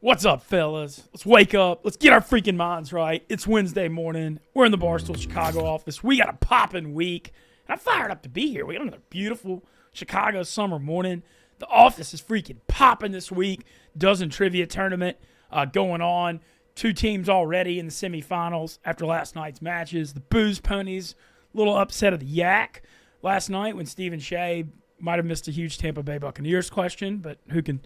What's up, fellas? Let's wake up. Let's get our freaking minds right. It's Wednesday morning. We're in the Barstool Chicago office. We got a popping week. And I'm fired up to be here. We got another beautiful Chicago summer morning. The office is freaking popping this week. Dozen trivia tournament going on. 2 teams already in the semifinals after last night's matches. The Booze Ponies, little upset of the Yak last night when Stephen Shea might have missed a huge Tampa Bay Buccaneers question, but who can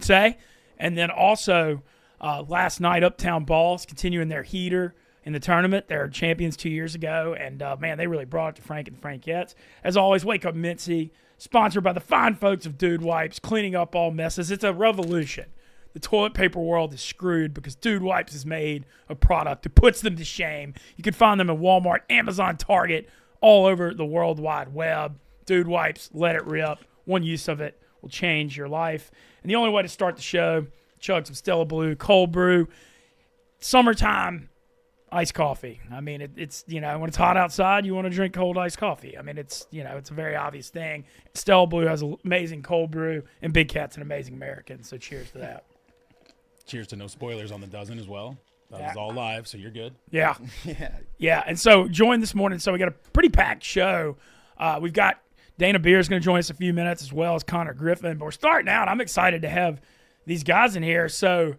say? And then also last night, Uptown Balls continuing their heater in the tournament. They were champions 2 years ago, and, man, they really brought it to Frank and Frankettes. As always, Wake Up Mintzy, sponsored by the fine folks of Dude Wipes, cleaning up all messes. It's a revolution. The toilet paper world is screwed because Dude Wipes has made a product that puts them to shame. You can find them at Walmart, Amazon, Target, all over the World Wide Web. Dude Wipes, let it rip. One use of it will change your life. And the only way to start the show, chug some Stella Blue, cold brew, summertime, iced coffee. I mean, it's when it's hot outside, you want to drink cold iced coffee. I mean, it's a very obvious thing. Stella Blue has an amazing cold brew, and Big Cat's an amazing American, so cheers to that. Cheers to no spoilers on the dozen as well. That was all live, so you're good. Yeah. Yeah. And so joined this morning. So we got a pretty packed show. We've got Dana Beer's going to join us a few minutes as well as Connor Griffin. But we're starting out. I'm excited to have these guys in here. So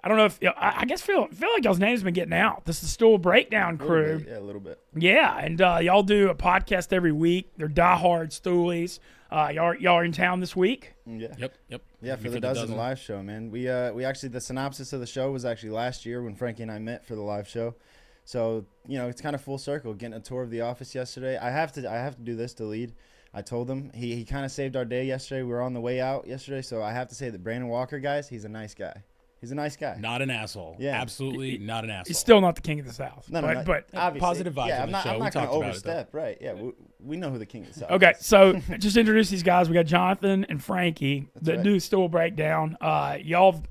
I don't know if I guess feel like y'all's names been getting out. This is the Stool Breakdown crew. A little bit. Yeah, and y'all do a podcast every week. They're diehard Stoolies. Y'all are in town this week. Yeah. Yep. Yeah, for the dozen live show, man. We actually, the synopsis of the show was actually last year when Frankie and I met for the live show. So, it's kind of full circle, getting a tour of the office yesterday. I have to do this to lead. I told him he kind of saved our day yesterday. We were on the way out yesterday, so I have to say that Brandon Walker, guys, he's a nice guy. He's a nice guy. Not an asshole. Yeah. Absolutely not an asshole. He's still not the king of the South. No, but obviously. Positive vibes yeah, on the show. I'm not going to overstep. It, right, yeah. We know who the king of the South Okay, is. so just introduce these guys. We got Jonathan and Frankie that do Stool Breakdown. Y'all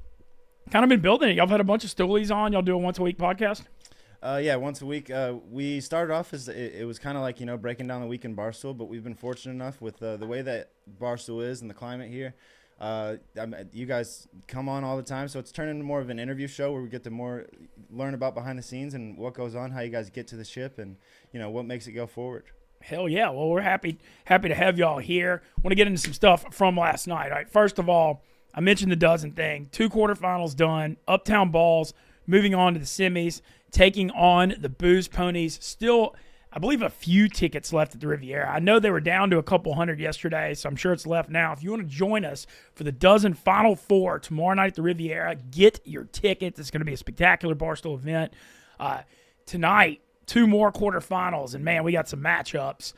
kind of been building it. Y'all have had a bunch of Stoolies on. Y'all do a once-a-week podcast? Yeah, once a week. We started off as it was kind of like, breaking down the week in Barstool, but we've been fortunate enough with the way that Barstool is and the climate here. You guys come on all the time, so it's turned into more of an interview show where we get to learn about behind the scenes and what goes on, how you guys get to the ship, and what makes it go forward. Hell yeah! Well, we're happy to have y'all here. Want to get into some stuff from last night. All right, first of all, I mentioned the dozen thing. 2 quarterfinals done. Uptown Balls moving on to the semis, taking on the Booze Ponies. Still, I believe a few tickets left at the Riviera. I know they were down to a couple hundred yesterday, so I'm sure it's left now. If you want to join us for the dozen Final Four tomorrow night at the Riviera, get your tickets. It's going to be a spectacular Barstool event. Tonight, 2 more quarterfinals, and, man, we got some matchups.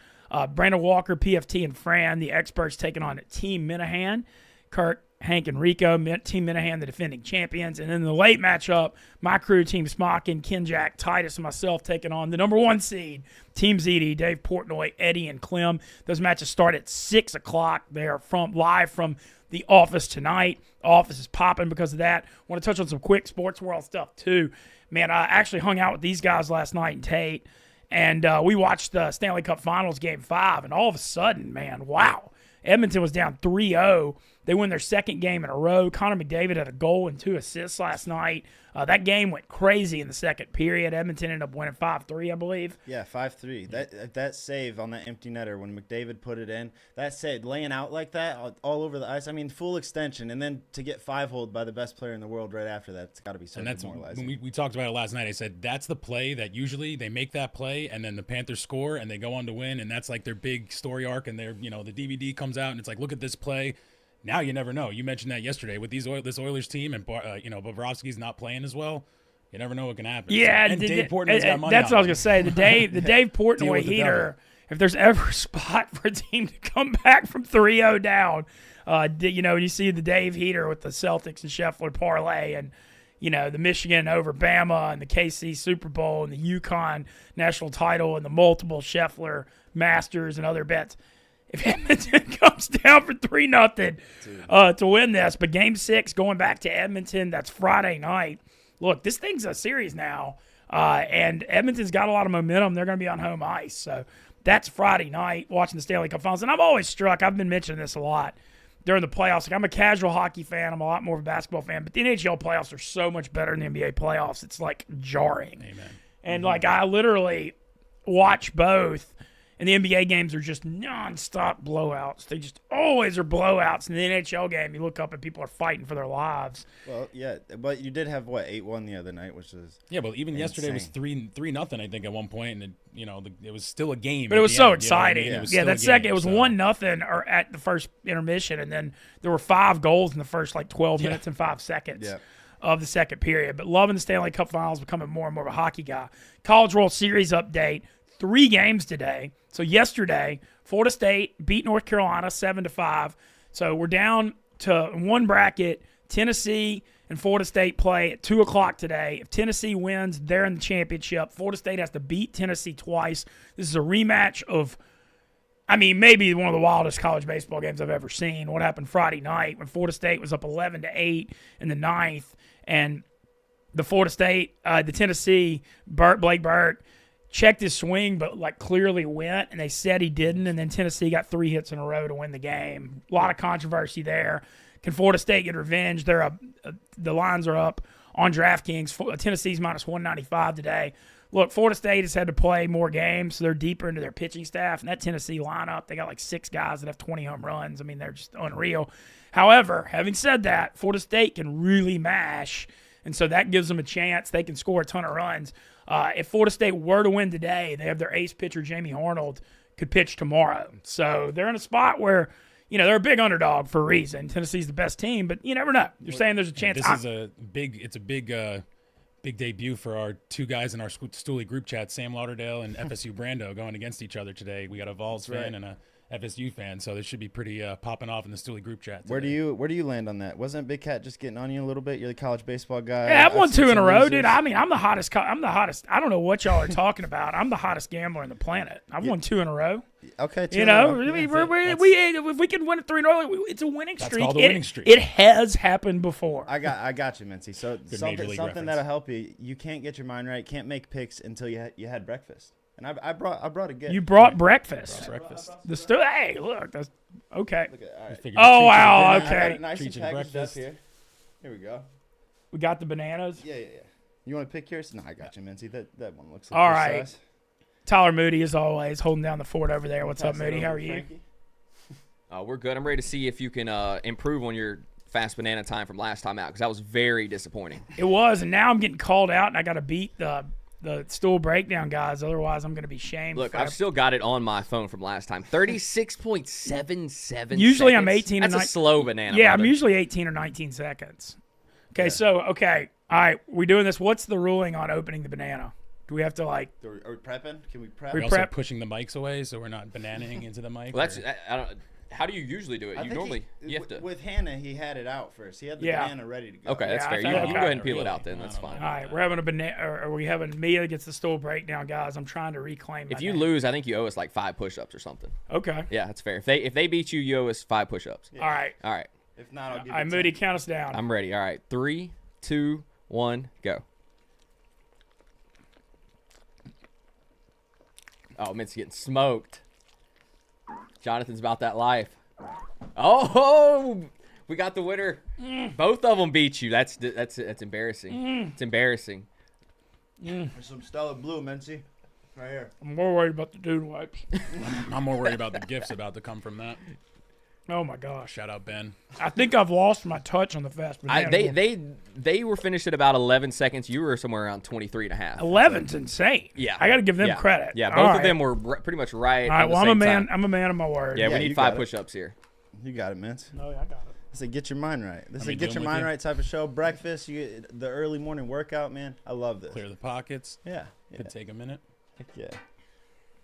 Brandon Walker, PFT, and Fran, the experts, taking on Team Minahan. Kurt, Hank, and Rico, Team Minahan, the defending champions. And then the late matchup, my crew, Team Smockin, Ken Jack, Titus, and myself taking on the number 1 seed, Team ZD, Dave Portnoy, Eddie, and Clem. Those matches start at 6 o'clock. They are live from the office tonight. The office is popping because of that. I want to touch on some quick sports world stuff, too. Man, I actually hung out with these guys last night in Tate, and we watched the Stanley Cup Finals Game 5, and all of a sudden, man, wow. Edmonton was down 3-0. They win their second game in a row. Connor McDavid had a goal and 2 assists last night. That game went crazy in the second period. Edmonton ended up winning 5-3, I believe. Yeah, 5-3. That save on that empty netter when McDavid put it in, that save, laying out like that all over the ice, I mean, full extension, and then to get 5-holed by the best player in the world right after that, it's got to be so demoralizing. When we talked about it last night, I said that's the play that usually they make that play, and then the Panthers score, and they go on to win, and that's like their big story arc, and the DVD comes out, and it's like, look at this play. Now you never know. You mentioned that yesterday with this Oilers team, and Bobrovsky's not playing as well. You never know what can happen. Yeah, and Dave Portnoy's got money. That's on what I was gonna say. The Dave Portnoy heater. If there's ever a spot for a team to come back from 3-0 down, you see the Dave heater with the Celtics and Scheffler parlay, and the Michigan over Bama, and the KC Super Bowl, and the UConn national title, and the multiple Scheffler Masters and other bets. If Edmonton comes down for 3-0 to win this, but Game 6 going back to Edmonton, that's Friday night. Look, this thing's a series now, and Edmonton's got a lot of momentum. They're going to be on home ice, so that's Friday night watching the Stanley Cup Finals. And I'm always struck, I've been mentioning this a lot, during the playoffs. Like, I'm a casual hockey fan. I'm a lot more of a basketball fan. But the NHL playoffs are so much better than the NBA playoffs. It's, like, jarring. Amen. And, like, I literally watch both. And the NBA games are just nonstop blowouts. They just always are blowouts. In the NHL game, you look up and people are fighting for their lives. Well, yeah, but you did have 8-1 the other night, which is But even yesterday was 3-0, I think, at one point, and it was still a game. But it was so exciting. You know what I mean? Yeah, that second it was so. 1-0 or at the first intermission, and then there were 5 goals in the first 12 minutes and 5 seconds of the second period. But loving the Stanley Cup Finals, becoming more and more of a hockey guy. College World Series update: 3 games today. So yesterday, Florida State beat North Carolina 7-5. So we're down to one bracket. Tennessee and Florida State play at 2 o'clock today. If Tennessee wins, they're in the championship. Florida State has to beat Tennessee twice. This is a rematch of, maybe one of the wildest college baseball games I've ever seen. What happened Friday night when Florida State was up 11-8 in the ninth, and the Tennessee, Blake Burke, checked his swing, but clearly went, and they said he didn't, and then Tennessee got 3 hits in a row to win the game. A lot of controversy there. Can Florida State get revenge? They're up. The lines are up on DraftKings. Tennessee's minus 195 today. Look, Florida State has had to play more games, so they're deeper into their pitching staff, and that Tennessee lineup, they got 6 guys that have 20 home runs. They're just unreal. However, having said that, Florida State can really mash, and so that gives them a chance. They can score a ton of runs. If Florida State were to win today, they have their ace pitcher, Jamie Arnold, could pitch tomorrow. So they're in a spot where, they're a big underdog for a reason. Tennessee's the best team, but you never know. You're saying there's a chance. This is a big debut for our 2 guys in our Stoolie group chat, Sam Lauderdale and FSU Brando, going against each other today. We got a Vols fan and a FSU fan, so this should be pretty popping off in the Stoolie group chat today. Where do you land on that? Wasn't Big Cat just getting on you a little bit? You're the college baseball guy. Yeah, I've won 2 in a row, dude. I'm the hottest. I'm the hottest. I don't know what y'all are talking about. I'm the hottest gambler on the planet. I've won 2 in a row. Okay, 2 in a row. If we can win 3 in a row, it's a winning streak. That's called a winning streak. It has happened before. I got you, Mintzy. So something that'll help you. You can't get your mind right. Can't make picks until you had breakfast. And I brought a gift. You brought breakfast. Breakfast. Hey, look, that's okay. Look at, all right. Oh wow, I got okay. it nice and Treat you packaged up breakfast. here. Here we go. We got the bananas. Yeah. You want to pick yours? No, I got you, Mintzy. That one looks All right. Tyler Moody, as always, holding down the fort over there. What's up, Moody? How are you? We're good. I'm ready to see if you can improve on your fast banana time from last time out, because that was very disappointing. It was, and now I'm getting called out, and I got to beat the Stool Breakdown guys. Otherwise, I'm going to be shamed. Look, I've still got it on my phone from last time. 36.77 Usually seconds. I'm 18 That's or a slow banana. Yeah, brother. I'm usually 18 or 19 seconds. Okay, All right, we doing this. What's the ruling on opening the banana? Do we have to Are we prepping? Can we prep? We're also pushing the mics away so we're not bananing into the mic. Well, I don't. How do you usually do it? You normally you have to. With Hannah, he had it out first. He had the banana ready to go. Okay, that's Yeah, fair. I You thought- can go ahead and peel Really? it out then. That's fine. All right, we're having a banana. Are we having Mia against the Stool Breakdown guys? I'm trying to reclaim. If my you name. lose, I think you owe us 5 push-ups or something. Okay. Yeah, that's fair. If they beat you, you owe us 5 push-ups. All right. All right. If not, I'll give All right, you Moody, 10. count us down. I'm ready. All right. 3, 2, 1, go. Oh, Mint's getting smoked. Jonathan's about that life. Oh, we got the winner. Both of them beat you. That's embarrassing. It's embarrassing. There's some Stella Blue, Mintzy. Right here. I'm more worried about the dude wipes. I'm more worried about the gifts about to come from that. Oh my gosh. Shout out, Ben. I think I've lost my touch on the fast banana. They were finished at about 11 seconds. You were somewhere around 23 and a half. 11's insane. Yeah. I got to give them credit. Yeah, All both right. of them were pretty much right. All right, at the well, same time. I'm a man of my word. Yeah, we you need got 5 it. push-ups here. You got it, Mintz. Oh, yeah, I got it. This is a get your mind right. This is me a get doing your with mind you? right type of show. Breakfast, you get the early morning workout, man. I love this. Clear the pockets. Yeah. Could take a minute. Yeah.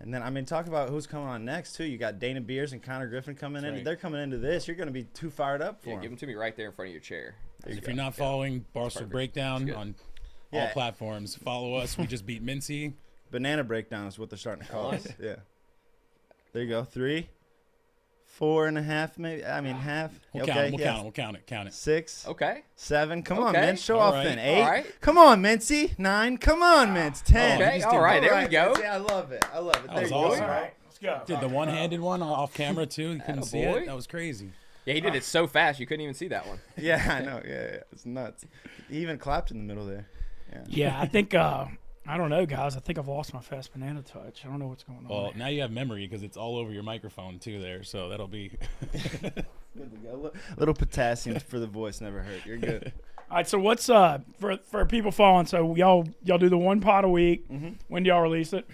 And then, talk about who's coming on next, too. You got Dana Beers and Connor Griffin coming That's in. right. They're coming into this. You're going to be too fired up for Yeah, them. give them to me right there in front of your chair. If you're not following Barstool Breakdown good. on all Yeah. platforms, follow us. We just beat Mintzy. Banana breakdown is what they're starting to call us. Yeah. There you go. 3, 4.5, maybe. I mean, half. We'll count it. We'll count it. Count it. 6, Okay. 7. Come on, Okay. man. Show All off right. then. 8. All right. Come on, Mintzy. 9. Come on, Mintz. 10. Okay. just All did right. There we Alright, go. Mintzy, I love it. There was you awesome. go. All right, let's go. Did the one-handed one off camera too. You couldn't see Attaboy. it. That was crazy. Yeah, he did it so fast you couldn't even see that one. Yeah, I know. Yeah, it's nuts. He even clapped in the middle there. Yeah, I think I don't know, guys. I think I've lost my fast banana touch. I don't know what's going on. Well, now you have memory because it's all over your microphone too there, so that'll be. Good to go. Little potassium for the voice never hurt. You're good. All right, so what's for people following? So y'all do the one pod a week. Mm-hmm. When do y'all release it?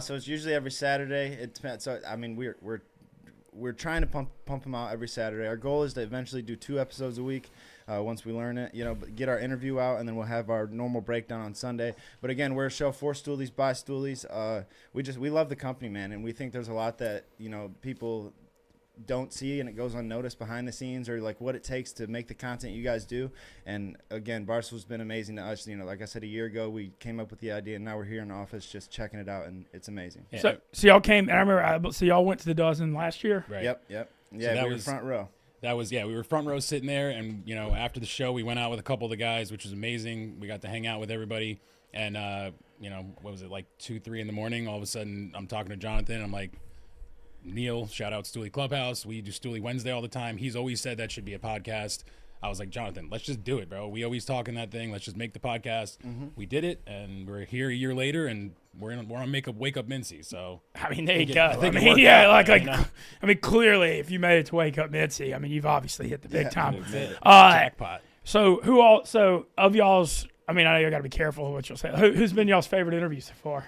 So it's usually every Saturday. It depends. So I mean, we're trying to pump them out every Saturday. Our goal is to eventually do 2 episodes a week. Once we learn it, get our interview out, and then we'll have our normal breakdown on Sunday. But again, we're a show for Stoolies by Stoolies. We love the company, man, and we think there's a lot that people don't see, and it goes unnoticed behind the scenes, or like what it takes to make the content you guys do. And again, Barstool's been amazing to us. Like I said, a year ago we came up with the idea, and now we're here in the office just checking it out, and it's amazing. Yeah. So y'all came, and I remember. So y'all went to the dozen last year. Right. Yep. Yeah, that we were was front row. That was, we were front row sitting there, and after the show we went out with a couple of the guys, which was amazing. We got to hang out with everybody, and what was it, like 2-3 in the morning? All of a sudden I'm talking to Jonathan. I'm like, Neil, shout out Stoolie Clubhouse. We do Stoolie Wednesday all the time. He's always said that should be a podcast. I was like, Jonathan, let's just do it, bro. We always talk in that thing. Let's just make the podcast. Mm-hmm. We did it, and we're here a year later, and we're on Wake Up Mintzy. So I mean, there you go. I think it I mean, worked yeah, out, like you know? I mean, clearly, if you made it to Wake Up Mintzy, I mean, you've obviously hit the big time. That's it. Uh, Jackpot. So of y'all's, I mean, I know you got to be careful of what you'll say. Who's been y'all's favorite interview so far?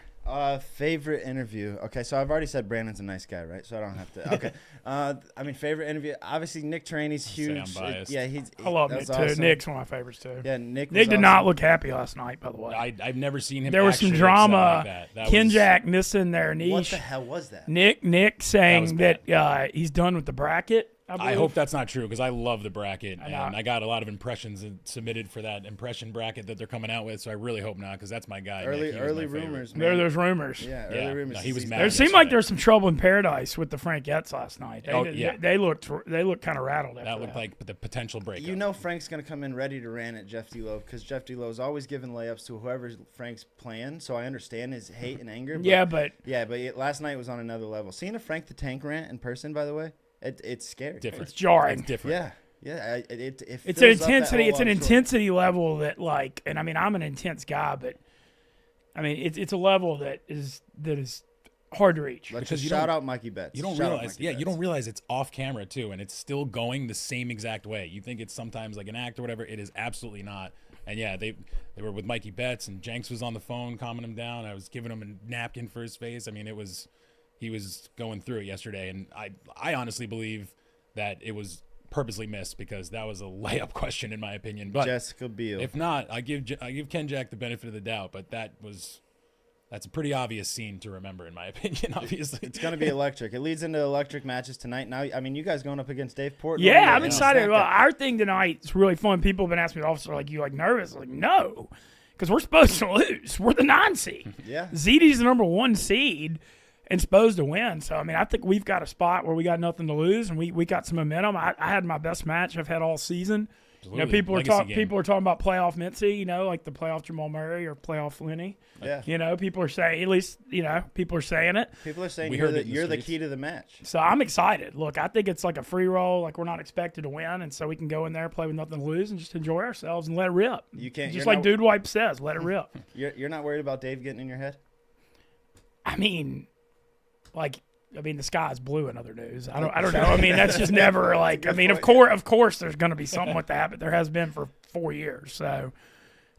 Favorite interview. Okay, so I've already said Brandon's a nice guy, right? So I don't have to. Okay. I mean, favorite interview. Obviously, Nick Traney's huge. I'm biased. I love Nick that's too. awesome. Nick's one of my favorites too. Yeah, Nick Nick did was not awesome. look happy last night, by the way. I've never seen him. There was some actually drama. upset like that. Kenjack missing their niche. What the hell was that? Nick saying That that he's done with the bracket. I hope that's not true because I love the bracket, I know. and I got a lot of impressions submitted for that impression bracket that they're coming out with. So I really hope not, because that's my guy. Nick. He was Early my favorite. rumors. Man. There's rumors. Yeah, Yeah, early rumors. no, he was mad. There seemed like there was some trouble in paradise with the Frankettes last night. They looked kind of rattled after That looked like the potential breakup. Frank's gonna come in ready to rant at Jeff D'Lo, because Jeff D'Lo's always giving layups to whoever Frank's playing. So I understand his hate and anger. But last night was on another level. Seeing a Frank the Tank rant in person, by the way, it's scary. different. It's jarring. It's different. Yeah. It It's fills an up that intensity. whole It's an long short. intensity level that, like, and I mean, I'm an intense guy, but I mean, it's a level that is hard to reach. Let's Because just you shout don't- out Mikey Betts. You don't Shout out realize, Mikey you Betts. don't realize it's off camera too, and it's still going the same exact way. You think it's sometimes like an act or whatever. It is absolutely not. And yeah, they were with Mikey Betts, and Jenks was on the phone calming him down. I was giving him a napkin for his face. I mean, he was going through it yesterday, and I honestly believe that it was purposely missed, because that was a layup question in my opinion. But Jessica Biel. if not, I give Ken Jack the benefit of the doubt. But that's a pretty obvious scene to remember in my opinion. Obviously, It's going to be electric. It leads into electric matches tonight. Now, I mean, you guys going up against Dave Portnoy. Yeah, I'm and excited. Snap Well, that. our thing tonight is really fun. People have been asking me, officer, like, you like nervous? Like, no, because we're supposed to lose. We're the 9 seed. Yeah. ZD's the number 1 seed and supposed to win. So, I mean, I think we've got a spot where we got nothing to lose, and we got some momentum. I had my best match I've had all season. Absolutely. People are Legacy game. people are talking about playoff Mintzy, like the playoff Jamal Murray or playoff Lenny. Yeah. People are saying, at least, people are saying it. People are saying We you're heard the, it in the you're the streets. key to the match. So I'm excited. Look, I think it's like a free roll. Like, we're not expected to win, and so we can go in there, play with nothing to lose, and just enjoy ourselves and let it rip. You can't. Just you're like not, Dude Wipe says, let it rip. You're not worried about Dave getting in your head? I mean, the sky's blue in other news. I don't know. I mean, that's just never like. I mean, of course, there's going to be something with that, but there has been for 4 years. So,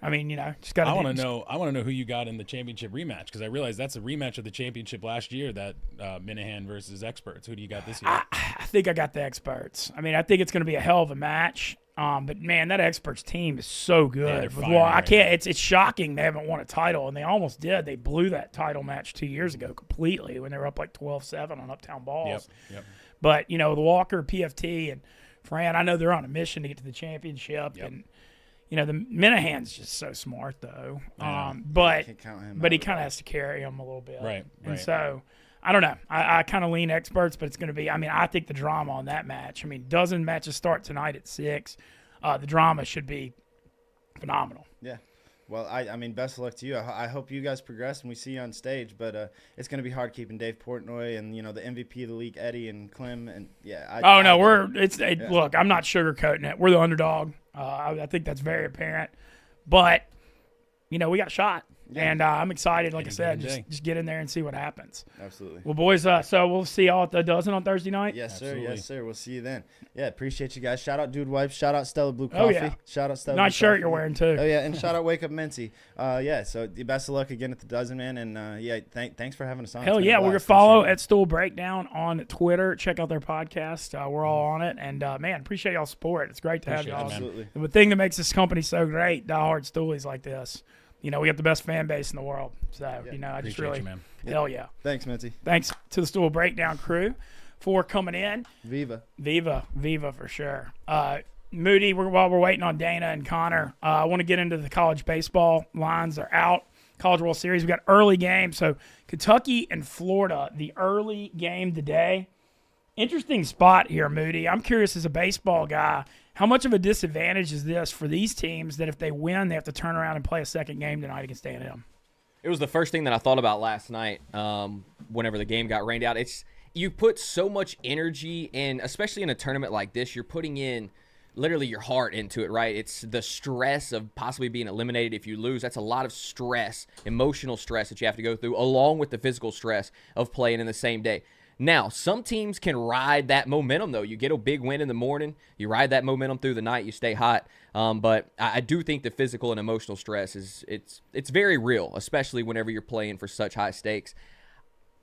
I mean, just got. I want to know who you got in the championship rematch, because I realize that's a rematch of the championship last year. That Minahan versus Experts. Who do you got this year? I think I got the Experts. I mean, I think it's going to be a hell of a match. But man, that Experts team is so good. they're Well, firing I can't. right It's shocking they haven't won a title, and they almost did. They blew that title match 2 years ago completely when they were up like 12-7 on Uptown Balls. Yep. But the Walker, PFT, and Fran, I know they're on a mission to get to the championship, and the Minahan's just so smart though. Yeah. But Can't count him he out. kind of has to carry him a little bit, Right. And so I don't know. I kind of lean Experts, but it's going to be. I mean, I think the drama on that match. I mean, dozen matches start tonight at 6. The drama should be phenomenal. Yeah. Well, I mean, best of luck to you. I hope you guys progress and we see you on stage. But it's going to be hard keeping Dave Portnoy and the MVP of the league, Eddie and Clem, and Look, I'm not sugarcoating it. We're the underdog. I think that's very apparent. But we got a shot. Yeah. And I'm excited, like I said, just get in there and see what happens. Absolutely. Well, boys, so we'll see y'all at the Dozen on Thursday night? Yes, sir. Absolutely. Yes, sir. We'll see you then. Yeah, appreciate you guys. Shout out Dude Wipes. Shout out Stella Blue Coffee. Oh, yeah. Shout out Stella Nice Blue shirt Coffee. you're wearing, too. Oh, yeah, and shout out Wake Up Mintzy. So the best of luck again at the Dozen, man. And, thanks for having us on. Hell yeah. We're going to follow at Stool Breakdown on Twitter. Check out their podcast. We're all on it. And, man, appreciate y'all's support. It's great to have y'all. Absolutely. The thing that makes this company so great, diehard Stoolies like this, we got the best fan base in the world. So, I just really, man. hell yeah. Thanks, Mintzy. Thanks to the Stool Breakdown crew for coming in. Viva for sure. Moody, while we're waiting on Dana and Connor, I want to get into the college baseball lines. Are out. College World Series. We got early games. So Kentucky and Florida, the early game today. Interesting spot here, Moody. I'm curious as a baseball guy, how much of a disadvantage is this for these teams that if they win, they have to turn around and play a second game tonight against A&M? It was the first thing that I thought about last night whenever the game got rained out. You put so much energy in, especially in a tournament like this, you're putting in literally your heart into it, right? It's the stress of possibly being eliminated if you lose. That's a lot of stress, emotional stress that you have to go through, along with the physical stress of playing in the same day. Now, some teams can ride that momentum, though. You get a big win in the morning, you ride that momentum through the night, you stay hot. But I do think the physical and emotional stress it's very real, especially whenever you're playing for such high stakes.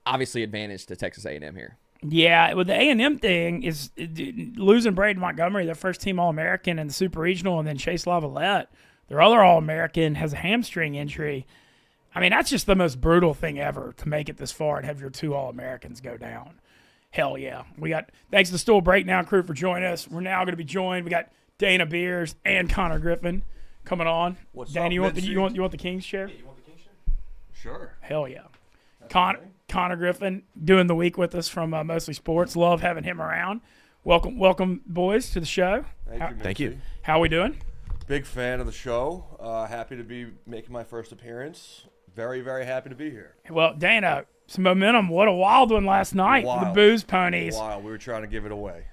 Obviously, advantage to Texas A&M here. Yeah, with the A&M thing is losing Braden Montgomery, their first team All-American in the Super Regional, and then Chase Lavalette, their other All-American, has a hamstring injury. I mean, that's just the most brutal thing ever to make it this far and have your two All-Americans go down. Hell yeah. Thanks to the Stool Breakdown crew for joining us. We're now going to be joined. We got Dana Beers and Connor Griffin coming on. What's Dana, up, you want the King's chair? You want the King Chair? Sure. Hell yeah. Connor Griffin doing the week with us from Mostly Sports. Love having him around. Welcome, boys, to the show. Thank you. How we doing? Big fan of the show. Happy to be making my first appearance. Very, very happy to be here. Well, Dana, some momentum. What a wild one last night. Wild. The Booze Ponies. Wow, we were trying to give it away.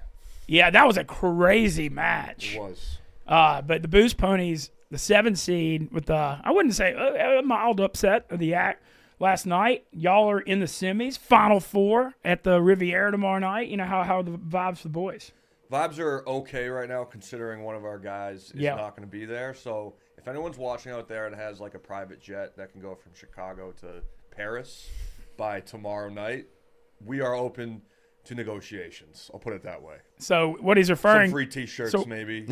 Yeah, that was a crazy match. It was. But the Booze Ponies, the 7 seed with I wouldn't say a mild upset of the act last night. Y'all are in the semis, Final Four at the Riviera tomorrow night. You know how the vibes for the boys? Vibes are okay right now, considering one of our guys is not going to be there. So if anyone's watching out there and has like a private jet that can go from Chicago to Paris by tomorrow night, we are open to negotiations. I'll put it that way. So what he's referring some free T-shirts maybe.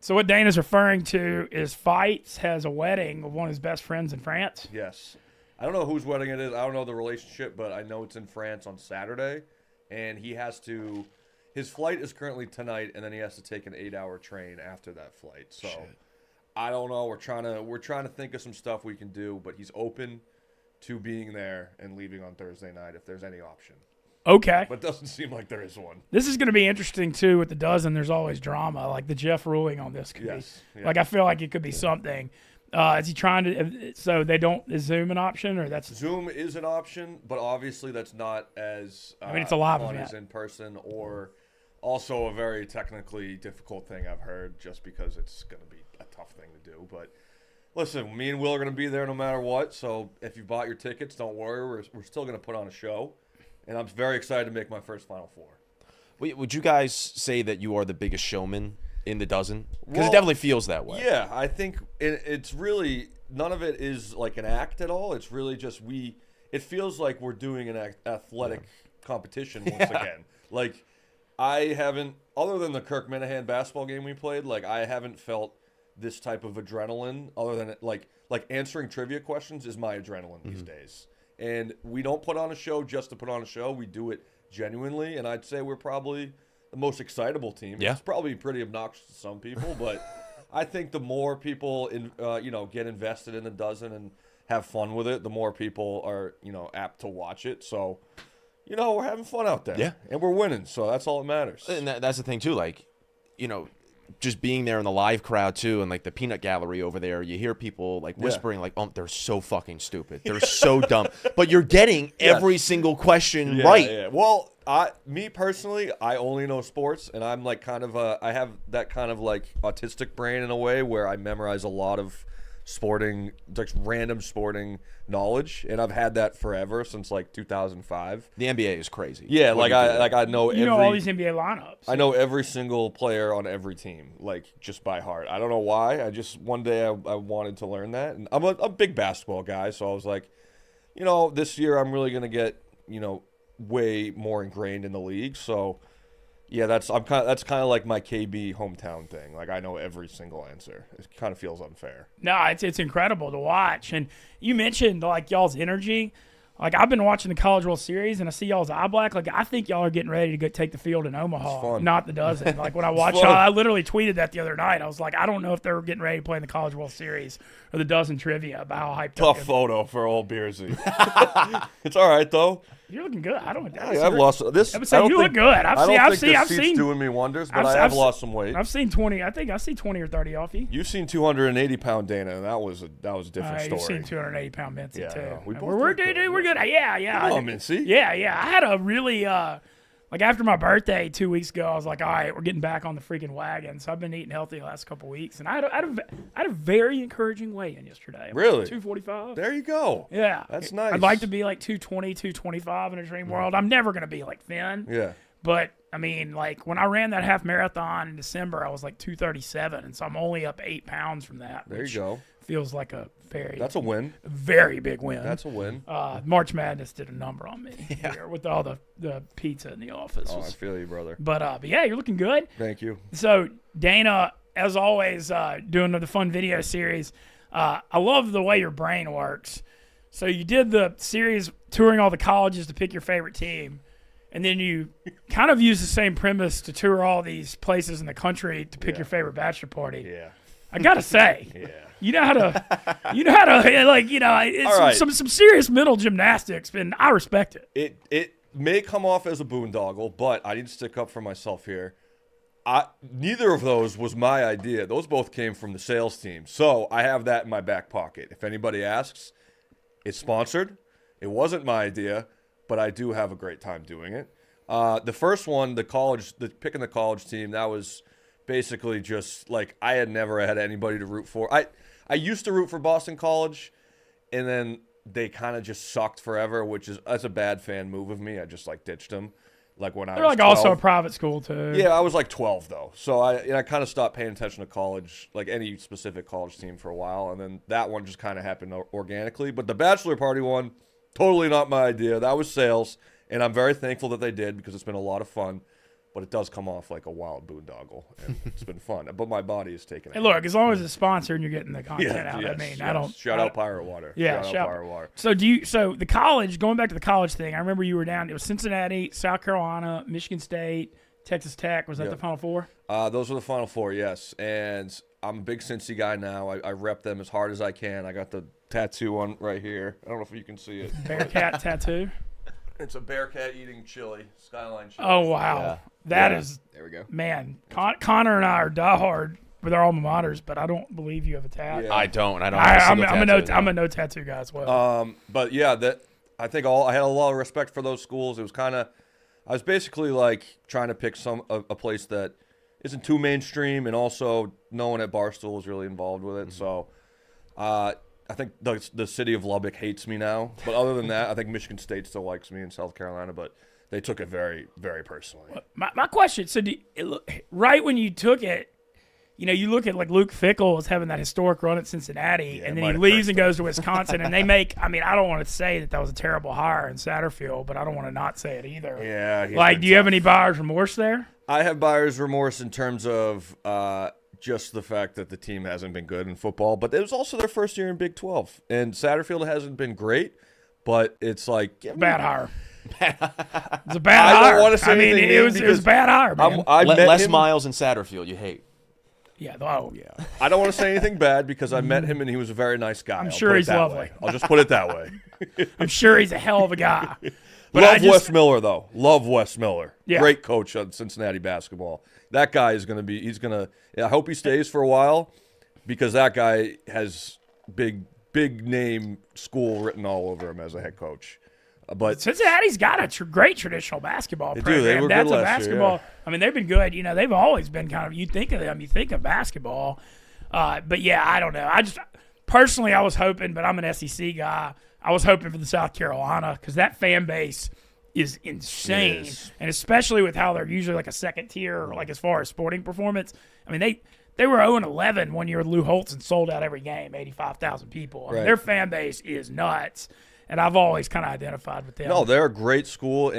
So what Dana's referring to is Fights has a wedding with one of his best friends in France. Yes. I don't know whose wedding it is. I don't know the relationship, but I know it's in France on Saturday, and he has to. His flight is currently tonight, and then he has to take an 8-hour train after that flight. So I don't know. We're trying to think of some stuff we can do, but he's open to being there and leaving on Thursday night if there's any option. Okay. But it doesn't seem like there is one. This is going to be interesting, too, with the Dozen. There's always drama. Like the Jeff ruling on this could be. Yeah. Like I feel like it could be something. Is he trying to – so they don't – is Zoom an option or that's – Zoom is an option, but obviously that's not as it's a live fun event. as in person, or also a very technically difficult thing I've heard, just because it's going to be a tough thing to do. But listen, me and Will are going to be there no matter what, so if you bought your tickets, don't worry. We're still going to put on a show, and I'm very excited to make my first Final Four. Would you guys say that you are the biggest showman in the Dozen? Because Well, it definitely feels that way. Yeah, I think it's really none of it is like an act at all. It's really just it feels like we're doing an athletic competition once again. Like I haven't, other than the Kirk Minahan basketball game we played, like I haven't felt this type of adrenaline other than like answering trivia questions is my adrenaline these days. And we don't put on a show just to put on a show. We do it genuinely, and I'd say we're probably the most excitable team. Yeah. It's probably pretty obnoxious to some people, but I think the more people get invested in the Dozen and have fun with it, the more people are apt to watch it. So we're having fun out there, Yeah. and we're winning, so that's all that matters. And that's the thing too. Like, just being there in the live crowd too, and like the peanut gallery over there, you hear people like whispering like, "Oh, they're so fucking stupid. They're so dumb." But you're getting every single question right. Yeah. Well, me personally, I only know sports, and I'm like I have that kind of like autistic brain in a way where I memorize a lot of sporting, like random sporting knowledge, and I've had that forever since like 2005. The NBA is crazy. Yeah, When like you do that. I know You know all these NBA lineups. I know every single player on every team, like just by heart. I don't know why. I just one day I wanted to learn that, and I'm a big basketball guy, so I was like, this year I'm really gonna get way more ingrained in the league. So yeah, that's kind of like my KB hometown thing. Like I know every single answer. It kind of feels unfair. No, it's incredible to watch. And you mentioned like y'all's energy. Like I've been watching the College World Series and I see y'all's eye black. Like I think y'all are getting ready to go take the field in Omaha, fun. not the dozen. Like when I watch y'all, I literally tweeted that the other night. I was like, I don't know if they were getting ready to play in the College World Series or the dozen trivia about how hyped Tough up. photo for old Beersy. It's all right though. You're looking good. I don't. I've lost this. I would say you look good. I've seen doing me wonders, but I have lost some weight. I've seen 20. I think I see 20 or 30 off you. You've seen 280-pound Dana, and that was a different story. You've seen 280-pound Mintzy Yeah, too. we both We're look good. we're good. Yeah. Come on, Mintzy. Yeah. I had a really like after my birthday 2 weeks ago, I was like, all right, we're getting back on the freaking wagon. So I've been eating healthy the last couple of weeks, and I had a very encouraging weigh-in yesterday. Really? 245. There you go. Yeah, That's nice. I'd like to be like 220, 225 in a dream world. I'm never gonna be like thin. Yeah. But I mean, like when I ran that half marathon in December, I was like 237, and so I'm only up 8 pounds from that. There you which go. Feels like a That's a win. very big win. That's a win. March Madness did a number on me here with all the pizza in the office. Oh, I feel you, brother. But yeah, you're looking good. Thank you. So Dana, as always, doing the fun video series. I love the way your brain works. So you did the series touring all the colleges to pick your favorite team. And then you kind of use the same premise to tour all these places in the country to pick your favorite bachelor party. Yeah. I gotta say, Yeah. you know how to it's All right. some serious mental gymnastics, and I respect it. It may come off as a boondoggle, but I need to stick up for myself here. Neither of those was my idea. Those both came from the sales team. So I have that in my back pocket. If anybody asks, it's sponsored. It wasn't my idea, but I do have a great time doing it. The first one, picking the college team, that was basically just like I had never had anybody to root for. I used to root for Boston College, and then they kind of just sucked forever, that's a bad fan move of me. I just like ditched them. Like when I They're was like 12. also a private school too. Yeah, I was like 12 though, so I kind of stopped paying attention to college, like any specific college team for a while, and then that one just kind of happened organically. But the bachelor party one, totally not my idea. That was sales, and I'm very thankful that they did because it's been a lot of fun. But it does come off like a wild boondoggle, and it's been fun. But my body is taking it. Hey, look, as long as it's sponsored and you're getting the content out, I mean, I don't. Shout out Pirate Water. Yeah, shout out Pirate Water. So the college, going back to the college thing, I remember you were down. It was Cincinnati, South Carolina, Michigan State, Texas Tech. Was that the Final Four? Those were the Final Four, yes. And I'm a big Cincy guy now. I rep them as hard as I can. I got the tattoo on right here. I don't know if you can see it. Bearcat tattoo. It's a bearcat eating chili, Skyline chili. Oh wow, Yeah. that is There we go. man. Connor and I are diehard with our alma maters, but I don't believe you have a tat. Yeah. I don't have a single tattoo. I'm a no tattoo guy as well. But yeah, I had a lot of respect for those schools. It was I was basically like trying to pick a place that isn't too mainstream, and also no one at Barstool was really involved with it. Mm-hmm. So, I think the city of Lubbock hates me now. But other than that, I think Michigan State still likes me in South Carolina, but they took it very, very personally. My question: so, right when you took it, you look at like Luke Fickell as having that historic run at Cincinnati, and then he leaves and goes to Wisconsin, and they make. I mean, I don't want to say that was a terrible hire in Satterfield, but I don't want to not say it either. Yeah. Like, do you have any buyer's remorse there? I have buyer's remorse in terms of just the fact that the team hasn't been good in football, but it was also their first year in Big 12, and Satterfield hasn't been great, but it's like bad hire. It's a bad hire. I don't want to say anything. It was a bad hire, man. Les Miles and Satterfield, you hate. Yeah. Oh, yeah. I don't want to say anything bad because I met him and he was a very nice guy. I'm sure he's lovely. I'll just put it that way. I'm sure he's a hell of a guy. Love Wes Miller, though. Love Wes Miller. Yeah. Great coach on Cincinnati basketball. That guy is going to be I hope he stays for a while because that guy has big name school written all over him as a head coach. But Cincinnati's got a great traditional basketball program. They were That's good a last basketball. year, yeah. I mean, they've been good. They've always been kind of. You think of them, you think of basketball. But yeah, I don't know. Personally, I was hoping, but I'm an SEC guy. I was hoping for the South Carolina because that fan base is insane, and especially with how they're usually like a second tier, like as far as sporting performance. I mean, they were 0-11 one year with Lou Holtz and sold out every game, 85,000 people. I mean, their fan base is nuts. And I've always kind of identified with them. No, they're a great school,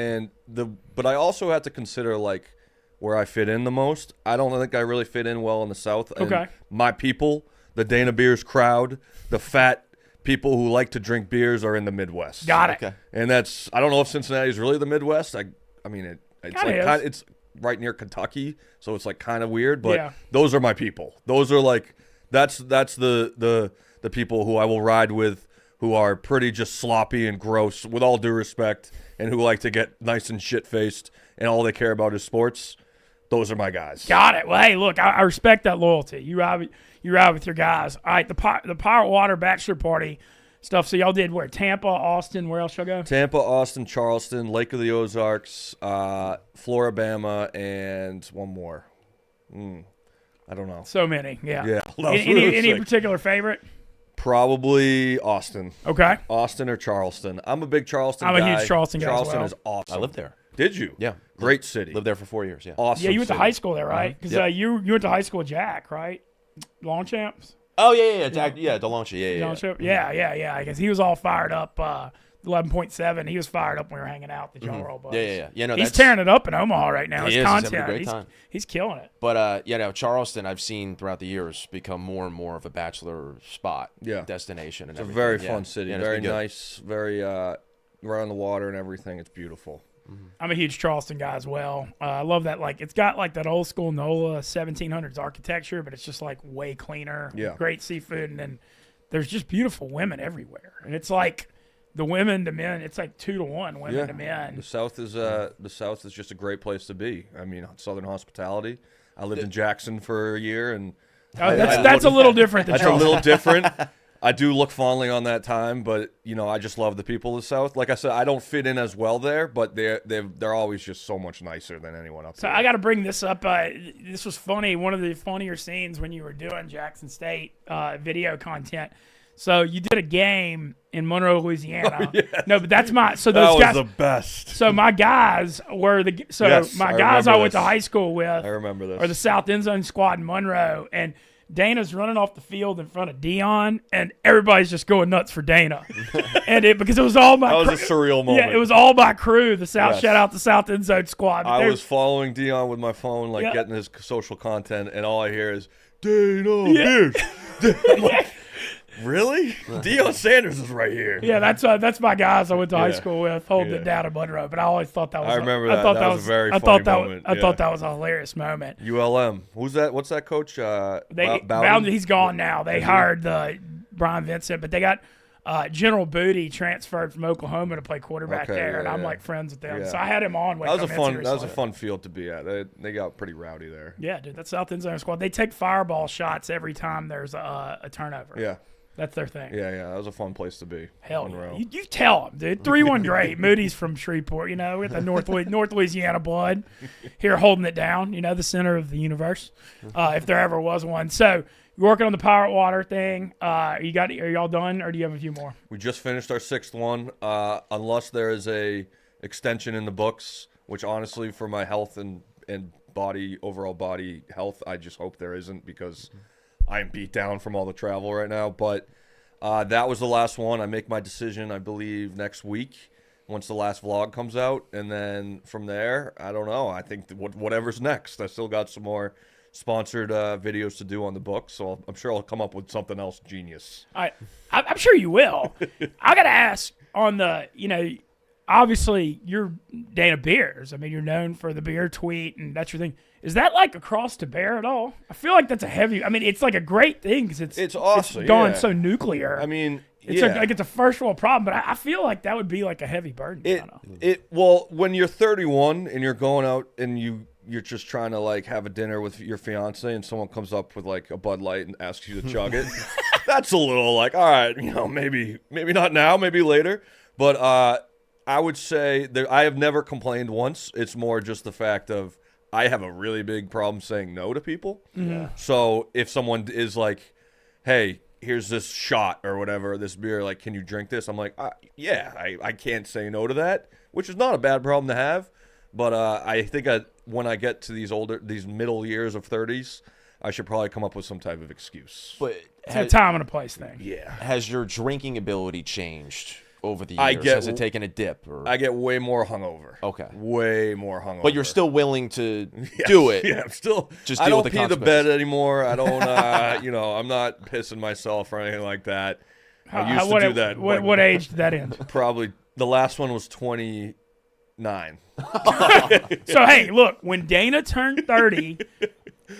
but I also have to consider like where I fit in the most. I don't think I really fit in well in the South. Okay. And my people, the Dana Beers crowd, the fat people who like to drink beers are in the Midwest. Got it. Okay. And I don't know if Cincinnati is really the Midwest. I mean it's right near Kentucky, so it's like kind of weird. But those are my people. Those are like that's the people who I will ride with, who are pretty just sloppy and gross, with all due respect, and who like to get nice and shit-faced, and all they care about is sports. Those are my guys. Got it. Well, hey, look, I respect that loyalty. You ride with your guys. All right, the Pirate Water Bachelor Party stuff. So y'all did where? Tampa, Austin. Where else y'all go? Tampa, Austin, Charleston, Lake of the Ozarks, Floribama, and one more. I don't know. So many. Yeah. Yeah. Any particular favorite? Probably Austin. Okay. Austin or Charleston. I'm a big Charleston I'm guy. a huge Charleston guy as Charleston well. is awesome. I lived there. Did you? Yeah. Great city. Lived there for 4 years. Yeah. Awesome. Yeah, you went to city. high school there, right? Because Yep. you went to high school with Jack, right? Lawn champs. Oh yeah. DeLoncha. Yeah. Because he was all fired up. 11.7. He was fired up when we were hanging out. The y'all were all buddies. Yeah. Yeah, no, he's that's tearing it up in Omaha right now. He His is. He's having a content. great time. He's killing it. But Charleston, I've seen throughout the years become more and more of a bachelor spot, destination, and It's a everything. very Yeah. fun city. Yeah, it's Very been good. nice. Very right on the water and everything. It's beautiful. I'm a huge Charleston guy as well. I love that. Like, it's got like that old school NOLA 1700s architecture, but it's just like way cleaner. Yeah. Great seafood, and then there's just beautiful women everywhere. And it's like the women to men. It's like 2-to-1 women to men. The South is just a great place to be. I mean, Southern hospitality. I lived in Jackson for a year, and That's a little different than that's a Charleston. little different. I do look fondly on that time, but I just love the people of the South. Like I said, I don't fit in as well there, but they're always just so much nicer than anyone up So there. I got to bring this up. This was funny. One of the funnier scenes when you were doing Jackson State video content. So you did a game in Monroe, Louisiana. Yes. No, but that's my. So that those was guys. the best. So my guys were the. So Yes, my I guys remember I went to this. high school with. I remember this. Are the South End Zone squad in Monroe, and Dana's running off the field in front of Dion, and everybody's just going nuts for Dana, because it was all my. That was a surreal moment. Yeah, it was all my crew. The South. Yes. Shout out the South End Zone squad. I was following Dion with my phone, like getting his social content, and all I hear is Dana Beers. I'm like, really? Deion Sanders is right here. Yeah, that's my guys I went to high school with, holding it down in Monroe. But I always thought that was. I remember that. That was a very funny moment. I thought that was a hilarious moment. ULM. Who's that? What's that coach? Bowden? He's gone now. They hired Brian Vincent, but they got General Booty transferred from Oklahoma to play quarterback there, and I'm like friends with them. Yeah. So I had him on. That was a fun field to be at. They got pretty rowdy there. Yeah, dude, that's South End Zone squad. They take fireball shots every time there's a turnover. Yeah. That's their thing. Yeah. That was a fun place to be. Hell, Monroe. you tell them, dude. 3-1 great. Moody's from Shreveport. We got the North Louisiana blood here holding it down. The center of the universe, if there ever was one. So you're working on the Pirate Water thing. Are y'all done, or do you have a few more? We just finished our 6th one. Unless there is a extension in the books, which honestly, for my health and overall body health, I just hope there isn't, because I'm beat down from all the travel right now. But that was the last one. I make my decision, I believe, next week once the last vlog comes out. And then from there, I don't know. I think whatever's next. I still got some more sponsored videos to do on the book. So I'm sure I'll come up with something else genius. I'm sure you will. I got to ask on the, obviously you're Dana Beers. I mean, you're known for the beer tweet, and that's your thing. Is that like a cross to bear at all? I feel like that's a heavy. I mean, it's like a great thing because it's awesome. It's gone so nuclear. I mean, It's it's a first world problem, but I feel like that would be like a heavy burden. Well, when you're 31 and you're going out and you're just trying to like have a dinner with your fiance and someone comes up with like a Bud Light and asks you to chug it, that's a little like, all right, maybe not now, maybe later. But I would say that I have never complained once. It's more just the fact of I have a really big problem saying no to people. Mm-hmm. So if someone is like, hey, here's this shot or whatever, this beer, like, can you drink this? I'm like, yeah, I can't say no to that, which is not a bad problem to have. But I think when I get to these middle years of 30s, I should probably come up with some type of excuse. But It's a time and a place thing. Yeah. has your drinking ability changed over the years? Has it taken a dip? Or? I get way more hungover. Okay. Way more hungover. But you're still willing to do it. Yeah, I'm still. Just I deal don't with the pee the bed consequences. anymore. I don't. I'm not pissing myself or anything like that. I used to do that. What age did that end? Probably the last one was 29. So hey, look, when Dana turned 30,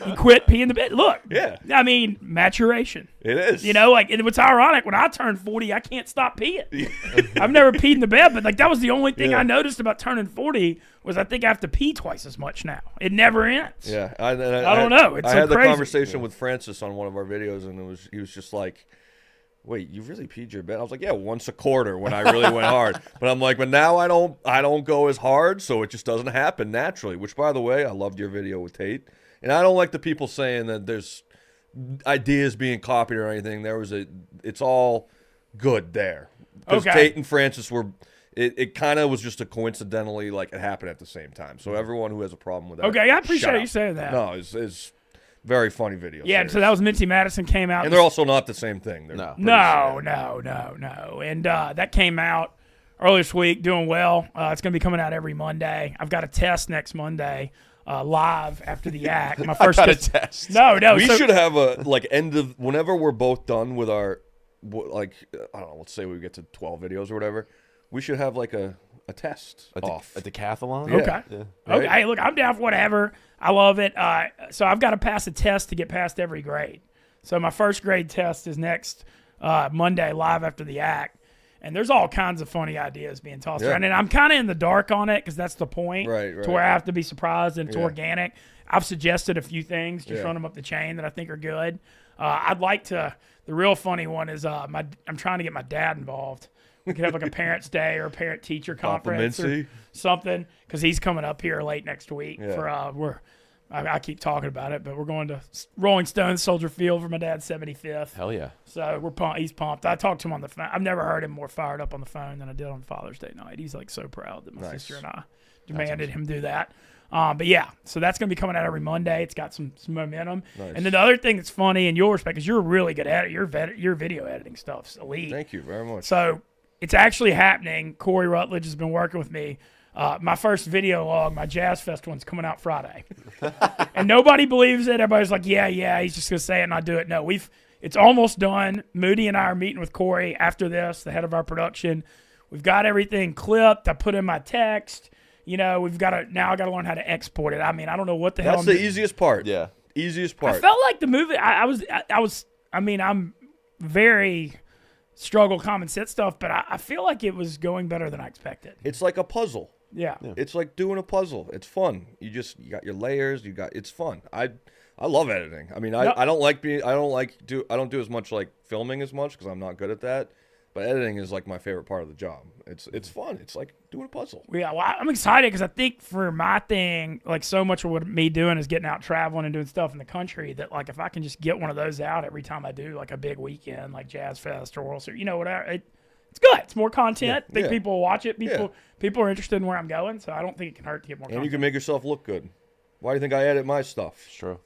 he quit peeing the bed. Look, Yeah. I mean maturation. It is. And what's ironic, when I turned 40, I can't stop peeing. I've never peed in the bed, but like that was the only thing I noticed about turning 40 was I think I have to pee twice as much now. It never ends. Yeah. I don't know. It's I so had the crazy. conversation with Francis on one of our videos, and he was just like, wait, you really peed your bed? I was like, yeah, once a quarter when I really went hard. But I'm like, but now I don't go as hard, so it just doesn't happen naturally. Which, by the way, I loved your video with Tate, and I don't like the people saying that there's ideas being copied or anything. It's all good there because Okay. Tate and Francis were. It kind of was just a coincidentally like it happened at the same time. So everyone who has a problem with that, Okay, I appreciate shut you up. saying that. No, it's very funny video. Yeah, series. so that was Mintzy Madison came out. And they're also not the same thing. They're No. pretty No. similar. And that came out earlier this week, doing well. It's going to be coming out every Monday. I've got a test next Monday, live after the act. My first got a test. No. We so- should have a end of whenever we're both done with our I don't know. Let's say we get to 12 videos or whatever. We should have like a test off. A decathlon? Yeah. Okay. Yeah. Okay. Right? Hey, look, I'm down for whatever. I love it. So I've got to pass a test to get past every grade. So my first grade test is next Monday, live after the act. And there's all kinds of funny ideas being tossed Yeah. around. And I'm kind of in the dark on it because that's the point. Right. To where I have to be surprised and it's Yeah. organic. I've suggested a few things, just Yeah. run them up the chain that I think are good. I'd like to. The real funny one is I'm trying to get my dad involved. We could have like a parents' day or a parent-teacher conference or Mintzy. something because he's coming up here late next week Yeah. for I keep talking about it, but we're going to Rolling Stones Soldier Field for my dad's 75th. Hell yeah. So we're pumped. He's pumped. I talked to him on the phone. I've never heard him more fired up on the phone than I did on Father's Day night. He's like so proud that my Nice. sister and I demanded him do that. But yeah, so that's going to be coming out every Monday. It's got some momentum. Nice. And then the other thing that's funny in your respect is you're really good at it. Your video editing stuff's elite. Thank you very much. So it's actually happening. Corey Rutledge has been working with me. My first video log, my Jazz Fest one's coming out Friday. And nobody believes it. Everybody's like, yeah, he's just going to say it and not do it. No, it's almost done. Moody and I are meeting with Corey after this, the head of our production. We've got everything clipped. I put in my text. I got to learn how to export it. I mean, I don't know what the hell That's I'm the doing. easiest part. Yeah. Easiest I part. felt like the movie, I'm very struggle common sense stuff, but I feel like it was going better than I expected. It's like a puzzle. Yeah. It's like doing a puzzle. It's fun. You got your layers. It's fun. I love editing. I mean, I don't do as much like filming as much because I'm not good at that. But editing is like my favorite part of the job. It's fun. It's like doing a puzzle. Yeah, well, I'm excited because I think for my thing, like so much of what me doing is getting out traveling and doing stuff in the country that like if I can just get one of those out every time I do like a big weekend like Jazz Fest or World Series, whatever, it's good. It's more content. I think people will watch it. People are interested in where I'm going, so I don't think it can hurt to get more And content. you can make yourself look good. Why do you think I edit my stuff? It's true.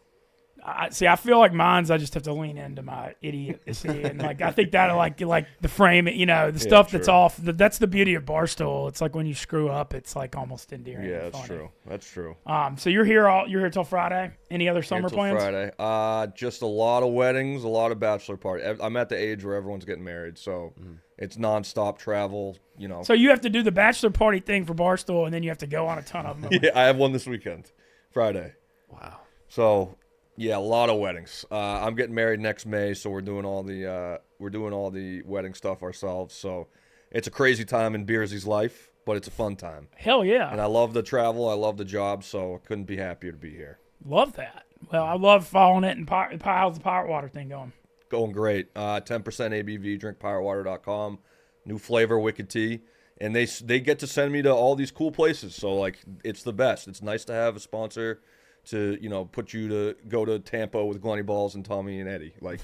I feel like mine's I just have to lean into my idiocy and like I think that like the frame, the stuff that's true. off. That's the beauty of Barstool. It's like when you screw up, it's like almost endearing. Yeah, and that's funny. true. That's true. So you're here till Friday. Any other summer Until plans? Friday. Just a lot of weddings, a lot of bachelor parties. I'm at the age where everyone's getting married, so it's nonstop travel. So you have to do the bachelor party thing for Barstool, and then you have to go on a ton of them. Yeah, I have one this weekend, Friday. Wow. So, yeah, a lot of weddings. I'm getting married next May, so we're doing all the We're doing all the wedding stuff ourselves. So it's a crazy time in Beersy's life, but it's a fun time. Hell yeah. And I love the travel. I love the job. So I couldn't be happier to be here. Love that. Well, I love following it. And how's the pirate water thing going? Going great. 10% ABV, drinkpirewater.com. New flavor, Wicked Tea. And they get to send me to all these cool places. So, like, it's the best. It's nice to have a sponsor to, put you to go to Tampa with Glenny Balls and Tommy and Eddie. Like,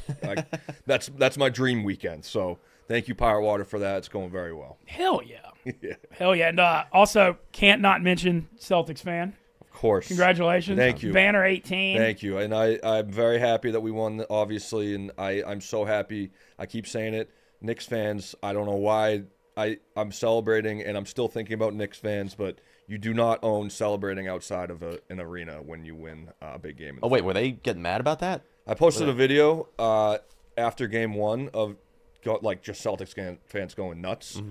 that's my dream weekend. So, thank you, Pirate Water, for that. It's going very well. Hell yeah. Yeah. Hell yeah. And also, can't not mention Celtics fan. Of course. Congratulations. Thank you. Banner 18. Thank you. And I'm very happy that we won, obviously. And I'm so happy. I keep saying it. Knicks fans, I don't know why I'm celebrating, and I'm still thinking about Knicks fans, but you do not own celebrating outside of an arena when you win a big game. Oh, wait, were they getting mad about that? I posted a video after game one of just Celtics fans going nuts,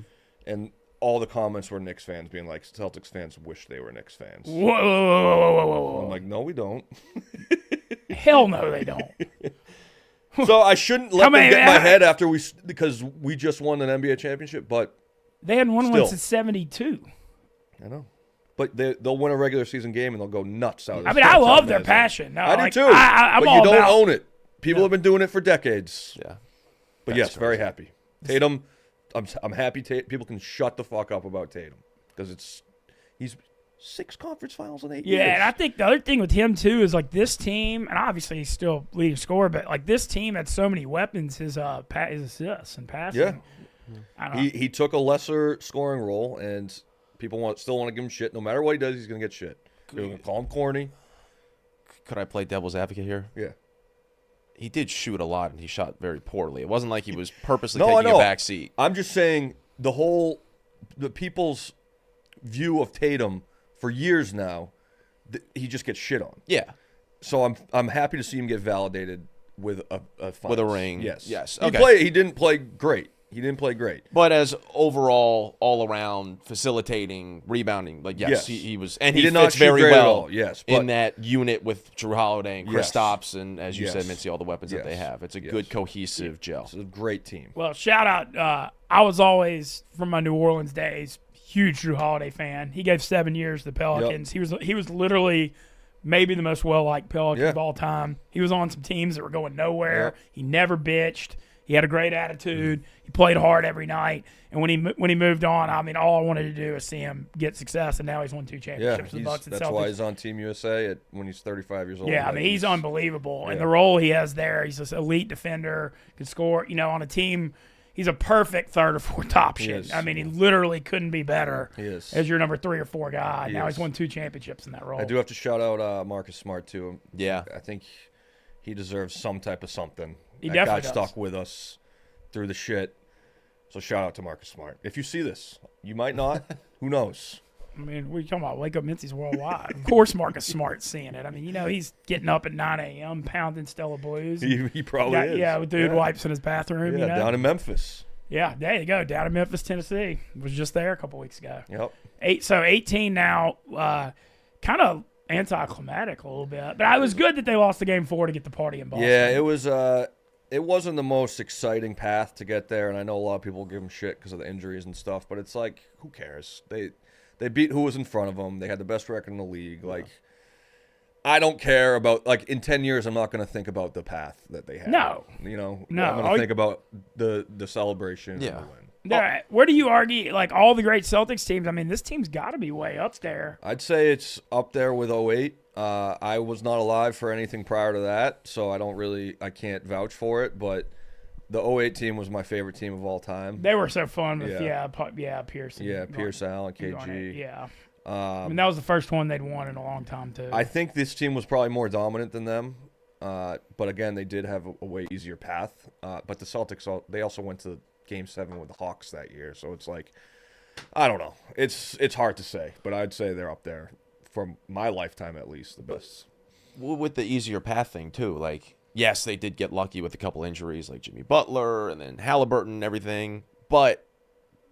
and all the comments were Knicks fans being like, Celtics fans wish they were Knicks fans. Whoa. I'm like, no, we don't. Hell no, they don't. So I shouldn't let them get my head because we just won an NBA championship, but they hadn't won one still. since 72. I know. But they'll win a regular season game and they'll go nuts out of it. I mean, I love their passion. No, I do too. I'm but all you don't about own it. People have been doing it for decades. Yeah. But yes, very happy. Tatum, I'm happy people can shut the fuck up about Tatum because he's 6 conference finals in 8 years. Yeah, and I think the other thing with him too is like this team, and obviously he's still leading scorer, but like this team had so many weapons. His assists and passing. Yeah. I don't know. He took a lesser scoring role, and people still want to give him shit. No matter what he does, he's gonna get shit. They're gonna call him corny. Could I play devil's advocate here? Yeah. He did shoot a lot, and he shot very poorly. It wasn't like he was purposely No, I taking a know. back seat. I'm just saying the people's view of Tatum for years now, he just gets shit on. Yeah. So I'm happy to see him get validated with a finals. With a ring. Yes. Yes. He Okay. He didn't play great. But as overall, all around, facilitating, rebounding, like yes. He was, and he did not fits shoot very great at well. all. Yes, but in that unit with Drew Holiday and Yes. Kristaps, and as you said, Yes. Mintzy, all the weapons that they Yes. have. It's a Yes. good cohesive gel. it's a great team. Well, shout out. I was always, from my New Orleans days, huge Drew Holiday fan. He gave 7 years to the Pelicans. He was literally maybe the most well-liked Pelican of all time. He was on some teams that were going nowhere. Yep. He never bitched. He had a great attitude. He played hard every night. And when he moved on, I mean, all I wanted to do was see him get success. And now he's won 2 Yeah, championships with the Bucks and that's Celtics. why he's on Team USA when he's 35 years old. Yeah, I Like, mean, he's unbelievable. And yeah. the role he has there, he's this elite defender, can score, on a team. He's a perfect third or fourth option. is. I mean, he literally couldn't be better He is. as your number 3 or 4 guy. Now is. he's won 2 championships in that role. I do have to shout out Marcus Smart too. Yeah. I think he deserves some type of something. He that definitely guy does. stuck with us through the shit. So shout out to Marcus Smart. If you see this, you might not. Who knows? I mean, what are you talking about? Wake Up Mintzy's worldwide. Of course Marcus Smart's seeing it. I mean, he's getting up at 9 a.m., pounding Stella Blues. He probably is. Yeah, with dude wipes in his bathroom. Yeah, down in Memphis. Yeah, there you go. Down in Memphis, Tennessee. Was just there a couple weeks ago. Yep. 18 now, kind of anticlimactic a little bit. But it was good that they lost the game 4 to get the party in Boston. Yeah, it was. It wasn't the most exciting path to get there, and I know a lot of people give them shit because of the injuries and stuff. But it's like, who cares? They beat who was in front of them. They had the best record in the league. Like, I don't care about, like, in 10 years, I'm not going to think about the path that they had. No. I'm No. going to think about the celebration. Yeah. And the win. Where do you argue, like, all the great Celtics teams? I mean, this team's got to be way up there. I'd say it's up there with 08. I was not alive for anything prior to that, so I can't vouch for it, but the 08 team was my favorite team of all time. They were so fun with, Yeah. Pierce. Yeah, Pierce, Allen, KG. Yeah. I mean, that was the first one they'd won in a long time, too. I think this team was probably more dominant than them, but again, they did have a way easier path. But the Celtics, they also went to Game 7 with the Hawks that year, so it's like, I don't know. It's hard to say, but I'd say they're up there, for my lifetime at least, the best. With the easier path thing, too, like, yes, they did get lucky with a couple injuries, like Jimmy Butler and then Halliburton and everything, but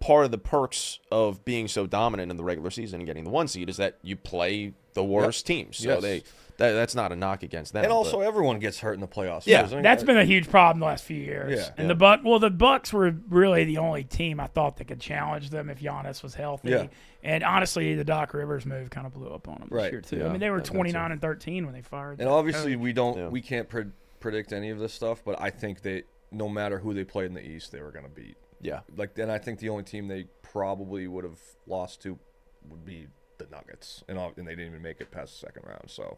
part of the perks of being so dominant in the regular season and getting the 1 seed is that you play the worst teams. So Yes. That's not a knock against them. And also, but- everyone gets hurt in the playoffs. Yeah. Isn't it? That's been a huge problem the last few years. Yeah. And Yeah. the Bucks were really the only team I thought that could challenge them if Giannis was healthy. Yeah. And honestly, the Doc Rivers move kind of blew up on them this Right. year too. Yeah. I mean, they were That too. 29-13 when they fired. And that obviously, coach. we can't predict any of this stuff, but I think no matter who they played in the East, they were going to beat. Yeah. And I think the only team they probably would have lost to would be the Nuggets, and they didn't even make it past the second round. So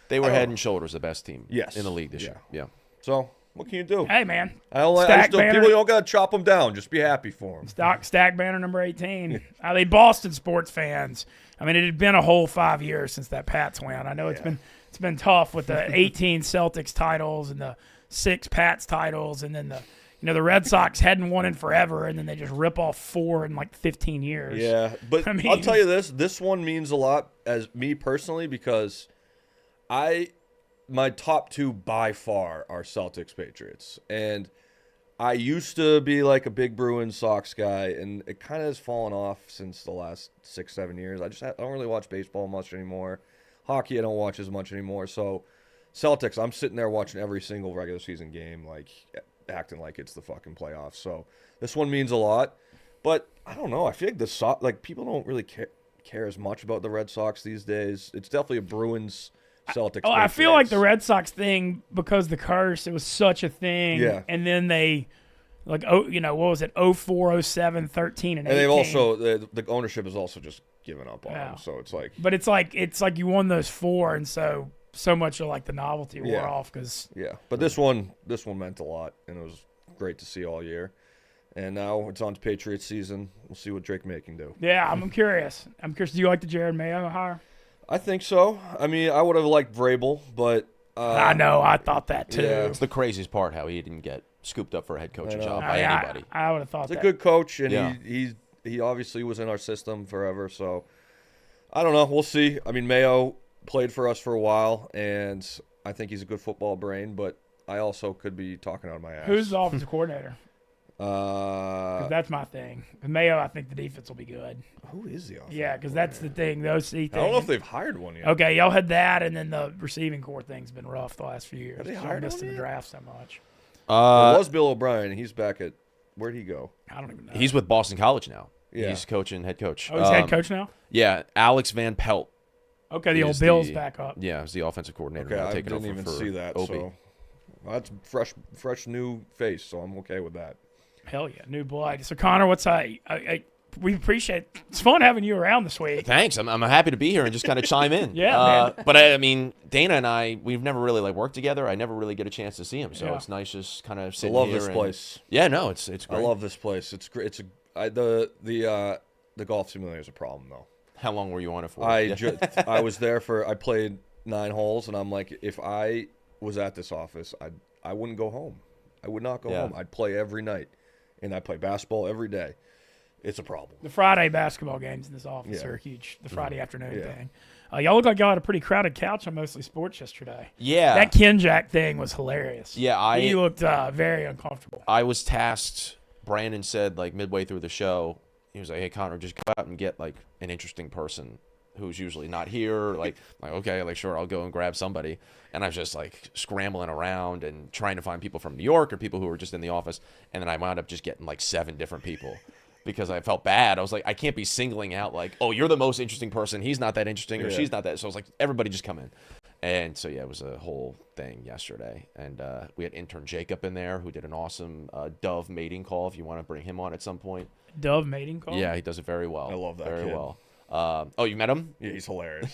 They were I don't head know. and shoulders the best team Yes. in the league this year. Yeah. So what can you do? Hey man, People don't got to chop them down. Just be happy for them. stack banner number 18. The Boston sports fans. I mean, it had been a whole 5 years since that Pats win. I know it's been tough with the 18 Celtics titles and the 6 Pats titles, and then the Red Sox hadn't won in forever, and then they just rip off 4 in like 15 years. Yeah, but I mean- I'll tell you this one means a lot as me personally because my top 2 by far are Celtics Patriots, and I used to be like a big Bruins Sox guy, and it kind of has fallen off since the last 6-7 years. I don't really watch baseball much anymore. Hockey I don't watch as much anymore. So Celtics, I'm sitting there watching every single regular season game, like acting like it's the fucking playoffs. So this one means a lot, but I don't know. I feel like people don't really care as much about the Red Sox these days. It's definitely a Bruins Celtics. Oh, I feel like the Patriots. Red Sox thing, because the curse, it was such a thing. Yeah. And then they, what was it, 04, 07, 13, and 18. And they've also the ownership has also just given up on Yeah. them. So it's like, But it's like you won those 4, and so much of like the novelty wore Yeah. off because yeah. But this one meant a lot, and it was great to see all year. And now it's on to Patriots season. We'll see what Drake May can do. yeah, I'm curious. Do you like the Jared Mayo hire? I think so. I mean, I would have liked Vrabel, but I know, I thought that too. yeah. It's the craziest part how he didn't get scooped up for a head coaching I know. job by anybody. I would have thought He's a that. good coach, and Yeah. he obviously was in our system forever. So I don't know. We'll see. I mean, Mayo played for us for a while, and I think he's a good football brain. But I also could be talking out of my ass. Who's the offensive coordinator? 'Cause uh? that's my thing. With Mayo, I think the defense will be good. Who is the offensive? Yeah, because that's the thing. Those C I things. don't know if they've hired one yet. Okay, y'all had that, and then the receiving core thing's been rough the last few years. Have they Y'all hired missed one in the yet? draft so much. It was Bill O'Brien, and he's back at where'd he go? I don't even know. He's with Boston College now. Yeah. He's head coach. He's head coach now? Yeah, Alex Van Pelt. Okay, the old is Bills the- back up. Yeah, is the offensive coordinator. Okay, now, I taking didn't over even for see that. Obi. So that's fresh new face. So I'm okay with that. Hell yeah, new blood. So Connor, what's we appreciate it's fun having you around this week. Thanks. I'm happy to be here and just kind of chime in. Yeah, man. But I mean, Dana and we've never really worked together. I never really get a chance to see him, so Yeah. it's nice just kind of I sitting love here this and- place. Yeah, no, it's great. I love this place. It's great. The golf simulator is a problem though. How long were you on it for? I Yeah. I was there I played 9 holes, and I'm like, if I was at this office, I wouldn't go home. I would not go Yeah. home. I'd play every night, and I play basketball every day. It's a problem. The Friday basketball games in this office Yeah. are huge. The Friday afternoon Yeah. thing. Y'all look like y'all had a pretty crowded couch on Mostly Sports yesterday. Yeah. That Ken Jack thing was hilarious. Yeah, he looked very uncomfortable. I was tasked. Brandon said midway through the show, he was like, "Hey Connor, just go out and get an interesting person who's usually not here." Okay, sure, I'll go and grab somebody. And I was just scrambling around and trying to find people from New York or people who were just in the office. And then I wound up just getting 7 different people because I felt bad. I was like, I can't be singling out oh, you're the most interesting person. He's not that interesting or Yeah. she's not that. So I was like, everybody just come in. And so, yeah, it was a whole thing yesterday. And we had intern Jacob in there who did an awesome dove mating call if you want to bring him on at some point. Dove mating call? Yeah, he does it very well. I love that very kid. well. Oh, you met him? Yeah, he's hilarious.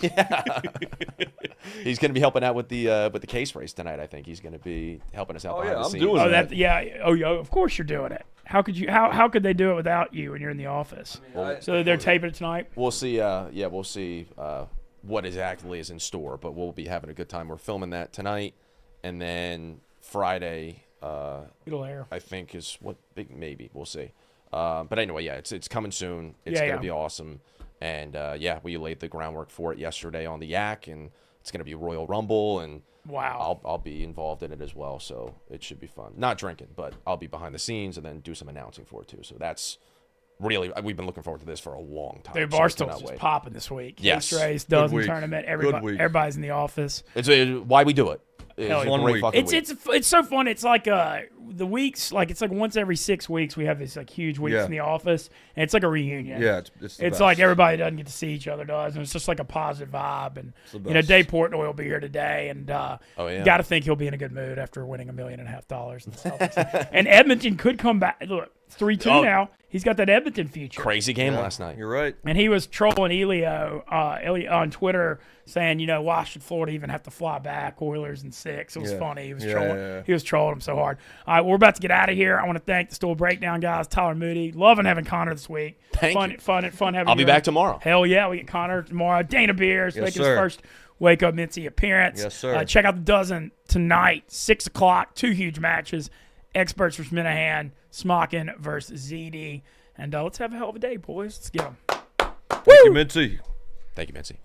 He's going to be helping out with the case race tonight. I think he's going to be helping us out. Oh, behind yeah, the I'm scenes. doing Oh, that. yeah. Oh, yeah. Of course you're doing it. How could you? How could they do it without you when you're in the office? So they're taping it tonight. We'll see. We'll see what exactly is in store, but we'll be having a good time. We're filming that tonight, and then Friday. It'll air. I think is what big maybe we'll see. But anyway, yeah, it's coming soon. It's Yeah, gonna yeah. be awesome, and we laid the groundwork for it yesterday on the Yak, and it's gonna be Royal Rumble, and Wow. I'll be involved in it as well, so it should be fun. Not drinking, but I'll be behind the scenes and then do some announcing for it too. So that's really, we've been looking forward to this for a long time. Dude, so I Barstool's cannot just wait. popping this week. Yes. Race, race, dozen week. tournament. Good week. Everybody's in the office. It's why we do it. It's Hell a yeah. One great week. fucking week. It's so fun. It's like the weeks, like it's like once every 6 weeks we have these like huge weeks Yeah. in the office, and it's like a reunion. Yeah, it's the It's best. like everybody doesn't get to see each other does, and it's just like a positive vibe. And the you know, best. Dave Portnoy will be here today, and Oh, yeah. got to think he'll be in a good mood after winning $1.5 million in the Celtics. And Edmonton could come back. Look, 3-2 Oh. now. He's got that Edmonton future. Crazy game last night. You're right. And he was trolling Elio on Twitter, saying, you know, why should Florida even have to fly back? Oilers in 6. It was Yeah. funny. He was Yeah, trolling. yeah, yeah. He was trolling him so hard. All right, we're about to get out of here. I want to thank the Stool Breakdown guys, Tyler Moody. Loving having Connor this week. Thank fun, you. Fun having I'll be you. back tomorrow. Hell yeah, we get Connor tomorrow. Dana Beers Yes, making sir. his first Wake Up Mintzy appearance. Yes, sir. Check out the dozen tonight, 6 o'clock. 2 huge matches. Experts versus Minahan, Smockin versus ZD. And let's have a hell of a day, boys. Let's get them. Thank you, Mintzy. Thank you, Mintzy.